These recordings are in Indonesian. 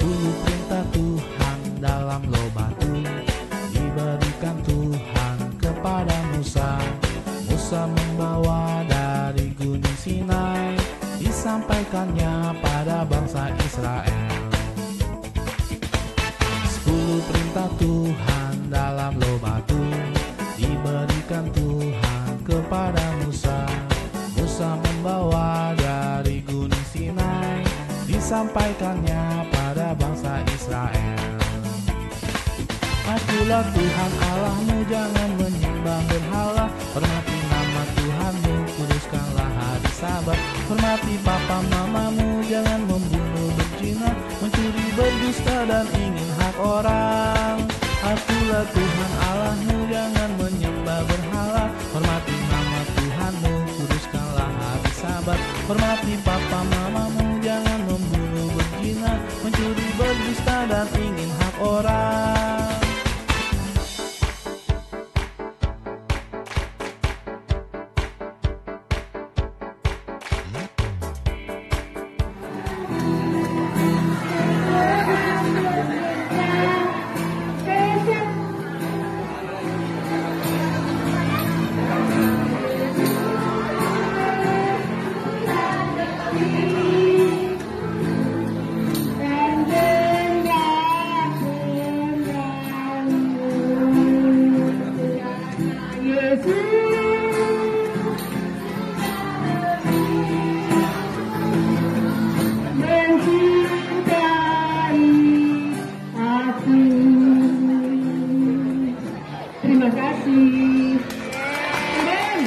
10 perintah Tuhan dalam loh batu diberikan Tuhan kepada Musa. Musa membawa dari gunung Sinai, disampaikannya pada bangsa Israel. 10 perintah Tuhan dalam loh batu diberikan Tuhan kepada Musa. Musa membawa dari gunung Sinai, disampaikannya pada bangsa Israel. Akulah Tuhan Allahmu, jangan menyembah berhala. Hormati nama Tuhanmu, kuduskanlah hari Sabat. Hormati papa mamamu, jangan membunuh, berzina, mencuri, berdusta dan ingin hak orang. Akulah Tuhan Allahmu, jangan menyembah berhala. Hormati nama Tuhanmu, kuduskanlah hari Sabat. Hormati papa mamamu, jangan membunuh, berzina, mencuri, berdusta dan ingin hak orang. Terima kasih. Amin.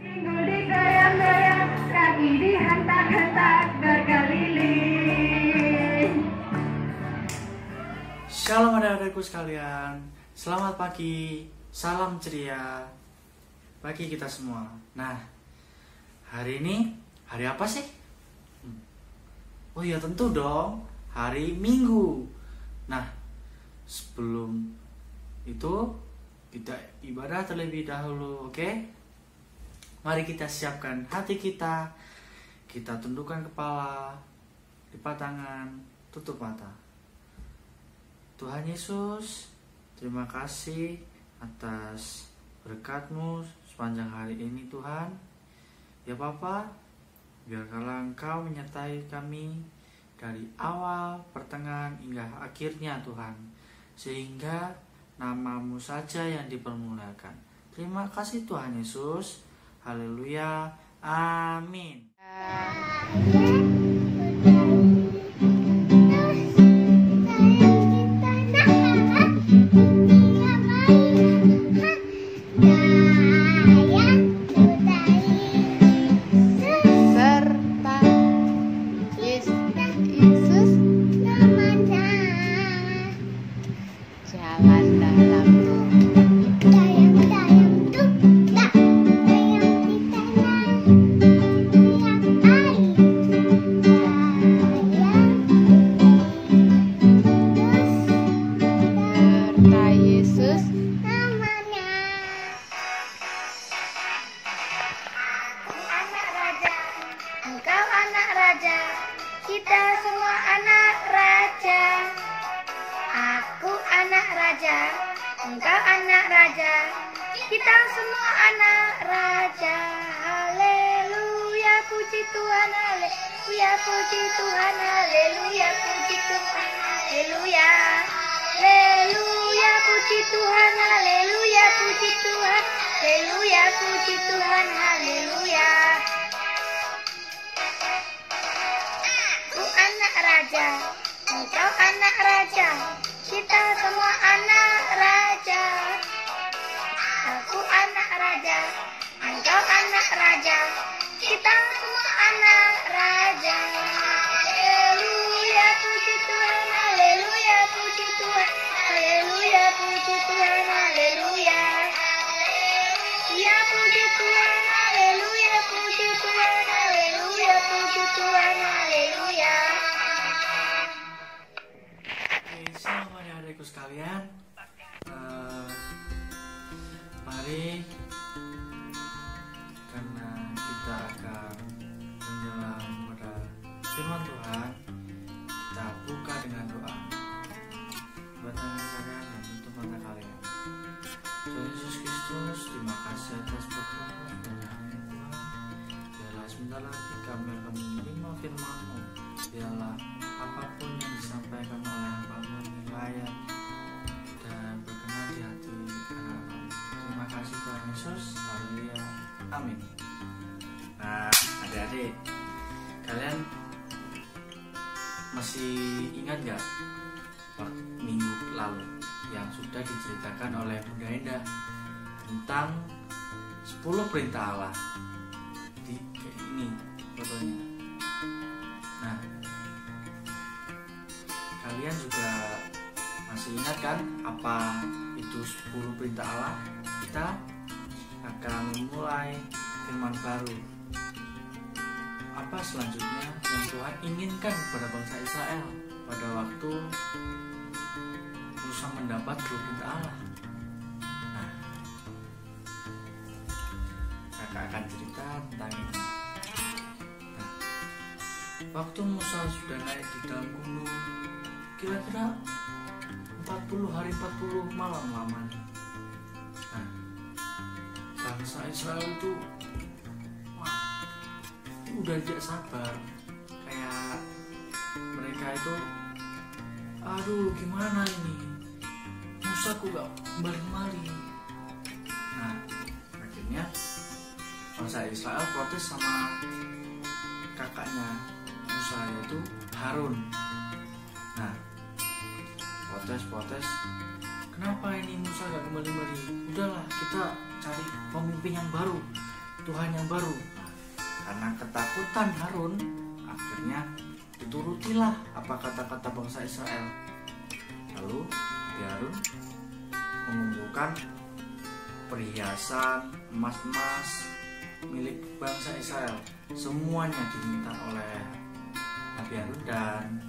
Minggu digoyang-goyang, kaki dihentak-hentak berkeliling. Shalom adik-adikku sekalian, selamat pagi, salam ceria bagi kita semua. Nah, hari ini hari apa sih? Oh iya tentu dong, hari Minggu. Nah, sebelum itu kita ibadah terlebih dahulu, oke? Mari kita siapkan hati kita, kita tundukkan kepala, lipat tangan, tutup mata. Tuhan Yesus, terima kasih atas berkat-Mu sepanjang hari ini Tuhan. Ya Bapa, biarkanlah Engkau menyertai kami dari awal, pertengahan, hingga akhirnya Tuhan, sehingga nama-Mu saja yang dipermuliakan. Terima kasih Tuhan Yesus. Haleluya. Amin. Kita semua anak raja. Aku anak raja, engkau anak raja. Kita semua anak raja. Haleluya, puji Tuhan, haleluya, puji Tuhan, haleluya, puji Tuhan, haleluya. Haleluya, puji Tuhan, haleluya, puji Tuhan, haleluya, puji Tuhan, haleluya. Anak raja, engkau anak raja, kita semua anak raja. Aku anak raja, engkau anak raja, kita semua anak raja. Haleluya, puji Tuhan, haleluya, puji Tuhan, haleluya, puji Tuhan, haleluya. Ya puji Tuhan, haleluya, puji Tuhan, haleluya, puji Tuhan, haleluya. Selamat adik-adikku sekalian, mari karena kita akan menjelang pada firman Tuhan, kita buka dengan doa. Buat kalian dan tutup mata kalian. Tuhan Yesus Kristus, terima kasih atas program pada hari ini Tuhan. Biarlah sebentar lagi kami akan menerima firman-Mu. Biarlah apapun yang disampaikan oleh hamba-Mu ini layak dan berkenan di hati anak-anak. Terima kasih Tuhan Yesus. Haleluya. Amin. Nah, adik-adik, kalian masih ingat gak minggu lalu yang sudah diceritakan oleh Bunda Endah tentang 10 perintah Allah? Di kayak ini fotonya. Nah, kalian juga masih ingat kan apa itu 10 perintah Allah? Kita akan memulai firman baru. Apa selanjutnya yang Tuhan inginkan kepada bangsa Israel pada waktu Musa mendapat 10 perintah Allah? Nah, kakak akan cerita tentang ini. Nah, waktu Musa sudah naik di dalam gunung, kira-kira 40 hari 40 malam lamanya. Nah, bangsa Israel itu udah tidak sabar, kayak mereka itu, aduh gimana ini, Musa kok gak kembali-kembali. Nah, akhirnya bangsa Israel protes sama kakaknya Musa, yaitu Harun. Nah, protes, kenapa ini Musa gak kembali-kembali? Udahlah, kita cari pemimpin yang baru, Tuhan yang baru. Karena ketakutan Harun, akhirnya diturutilah apa kata-kata bangsa Israel. Lalu Harun mengumpulkan perhiasan emas-emas milik bangsa Israel. Semuanya diminta oleh Nabi Harun, dan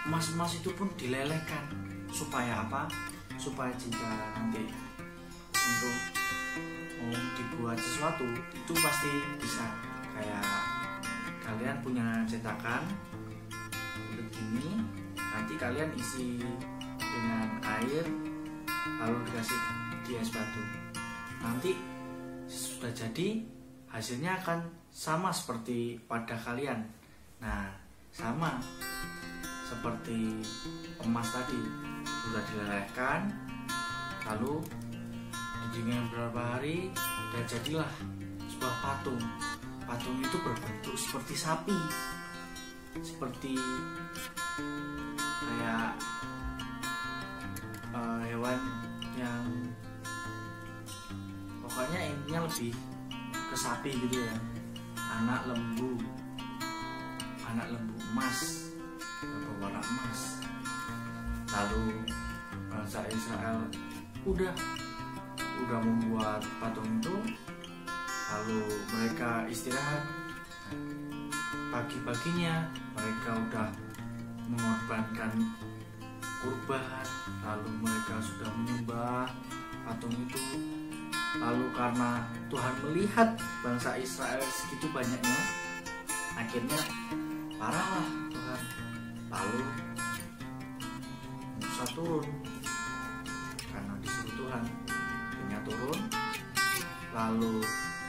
emas-emas itu pun dilelehkan. Supaya apa? Supaya jika nanti untuk mau dibuat sesuatu itu pasti bisa. Kayak kalian punya cetakan begini, nanti kalian isi dengan air lalu dikasih di es batu, nanti sudah jadi hasilnya akan sama seperti pada kalian. Nah, sama seperti emas tadi, sudah dilelehkan lalu dengan beberapa hari dan jadilah sebuah patung. Patung itu berbentuk seperti sapi, seperti kayak hewan yang pokoknya intinya lebih ke sapi gitu ya. Anak lembu emas, berwarna emas. Lalu bangsa Israel udah membuat patung itu, lalu mereka istirahat. Pagi-paginya mereka udah mengorbankan kurban, lalu mereka sudah menyembah patung itu. Lalu karena Tuhan melihat bangsa Israel segitu banyaknya, akhirnya parahlah Tuhan. Lalu Musa turun karena disuruh Tuhan. Turun, lalu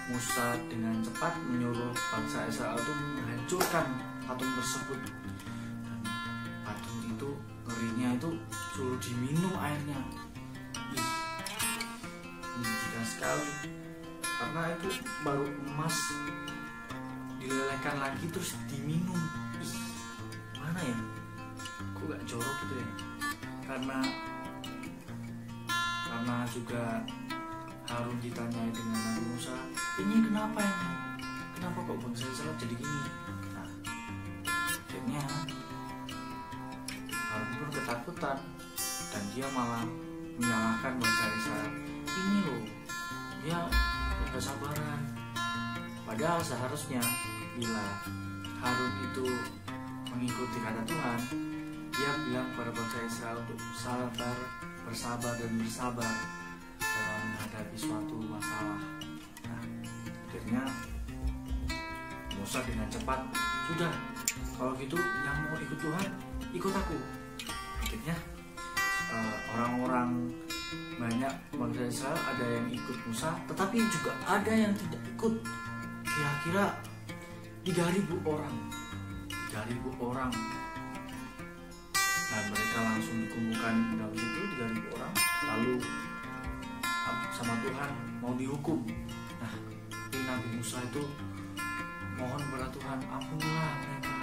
Musa dengan cepat menyuruh bangsa Israel itu menghancurkan patung tersebut. Dan patung itu ngerinya itu suruh diminum airnya. Menjijikan sekali, karena itu baru emas dilelehkan lagi terus diminum. Mana ya, kok gak jorok gitu ya? Karena juga Harun ditanyai dengan Nabi Musa, ini kenapa ini? Kenapa kok bangsa Israel jadi gini? Nah, akhirnya Harun pun ketakutan dan dia malah menyalahkan bangsa Israel. Ini loh, dia gak sabaran. Padahal seharusnya bila Harun itu mengikuti kata Tuhan, dia bilang kepada bangsa Israel untuk bersabar dan bersabar dalam menghadapi suatu masalah. Nah, akhirnya Musa dengan cepat, sudah kalau gitu yang mau ikut Tuhan ikut aku. Akhirnya orang-orang banyak bangsa Israel ada yang ikut Musa, tetapi juga ada yang tidak ikut. Kira-kira 3.000 orang. 3.000 orang. Nah, mereka langsung dikumpulkan dalam situ 3.000 orang, lalu sama Tuhan mau dihukum. Nah, Nabi Musa itu mohon kepada Tuhan, ampunilah mereka.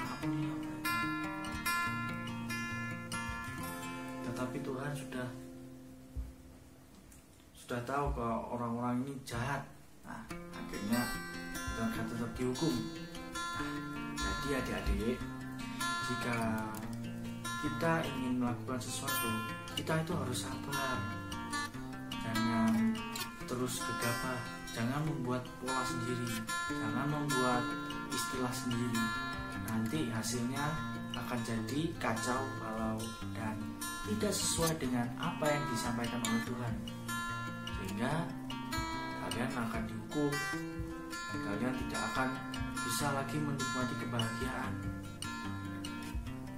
Tetapi Tuhan sudah tahu kalau orang-orang ini jahat. Nah, akhirnya mereka tetap dihukum. Nah, jadi adik-adik, jika kita ingin melakukan sesuatu, kita itu harus sabar. Jangan terus gegabah, jangan membuat pola sendiri, jangan membuat istilah sendiri. Nanti hasilnya akan jadi kacau balau dan tidak sesuai dengan apa yang disampaikan oleh Tuhan, sehingga kalian akan dihukum dan kalian tidak akan bisa lagi menikmati kebahagiaan.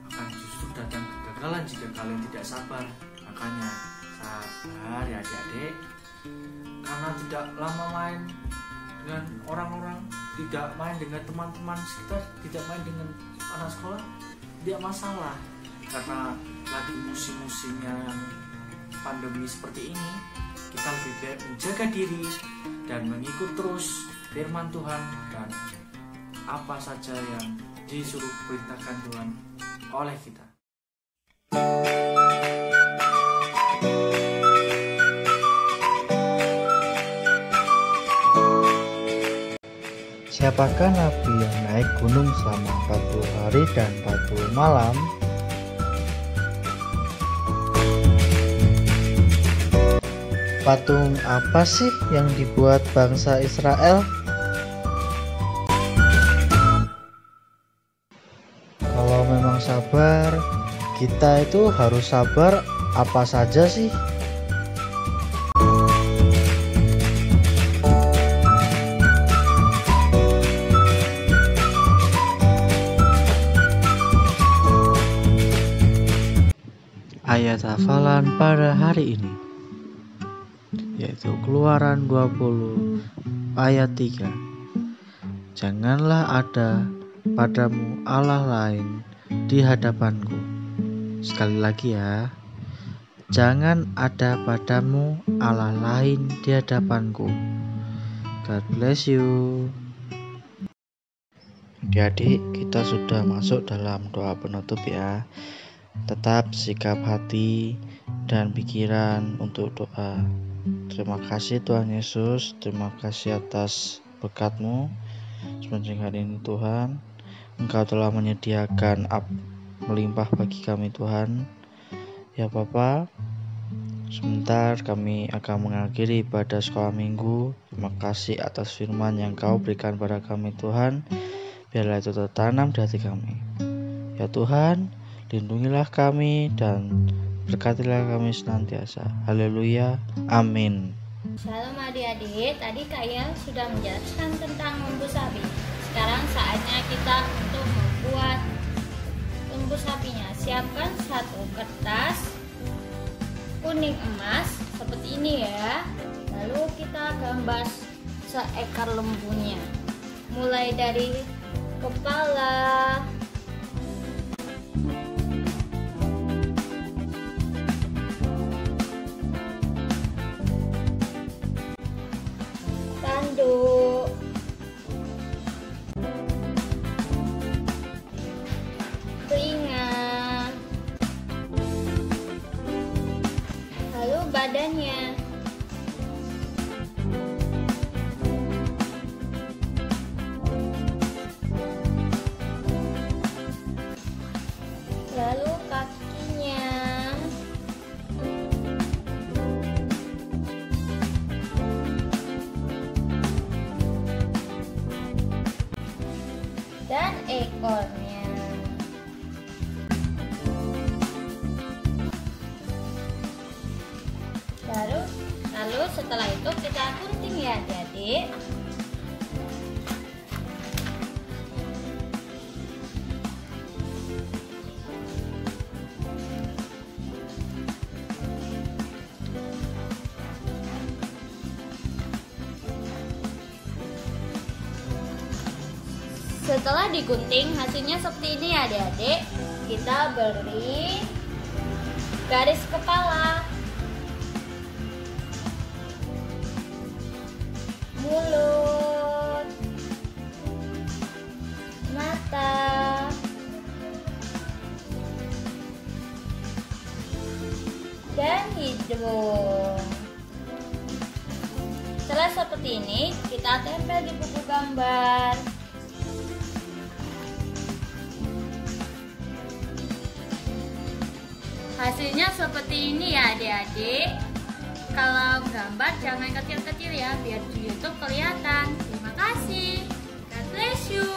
Akan justru datang kegagalan jika kalian tidak sabar. Makanya sabar ya adik-adik, karena tidak lama main dengan orang-orang, tidak main dengan teman-teman sekitar, tidak main dengan anak sekolah, tidak masalah. Karena lagi musim-musimnya yang pandemi seperti ini, kita lebih baik menjaga diri dan mengikut terus firman Tuhan dan apa saja yang disuruh perintahkan Tuhan oleh kita. Siapakah Nabi yang naik gunung selama 40 hari dan 40 malam? Patung apa sih yang dibuat bangsa Israel? Kalau memang sabar, kita itu harus sabar apa saja sih? Ayat hafalan pada hari ini yaitu Keluaran 20 ayat 3. Janganlah ada padamu Allah lain di hadapanku. Sekali lagi ya, jangan ada padamu Allah lain di hadapanku. God bless you. Adik-adik, kita sudah masuk dalam doa penutup ya. Tetap sikap hati dan pikiran untuk doa. Terima kasih Tuhan Yesus, terima kasih atas berkat-Mu sepanjang hari ini Tuhan. Engkau telah menyediakan melimpah bagi kami Tuhan. Ya Bapa, sebentar kami akan mengakhiri ibadah sekolah minggu. Terima kasih atas firman yang Kau berikan pada kami Tuhan. Biarlah itu tertanam di hati kami. Ya Tuhan, lindungilah kami dan berkatilah kami senantiasa. Haleluya. Amin. Shalom adik-adik, tadi Kak Yel sudah menjelaskan tentang lembu sapi. Sekarang saatnya kita untuk membuat lembu sapinya. Siapkan satu kertas kuning emas seperti ini ya. Lalu kita gambar seekor lembunya. Mulai dari kepala, tanduk, telinga, lalu badannya. Lalu kakinya. Dan ekornya. Lalu setelah itu kita gunting ya adik-adik. Setelah digunting, hasilnya seperti ini ya adik-adik. Kita beri garis kepala, mulut, mata, dan hidung. Setelah seperti ini, kita tempel di buku gambar. Hasilnya seperti ini ya adik-adik. Kalau gambar jangan kecil-kecil ya, biar di YouTube kelihatan. Terima kasih. God bless you.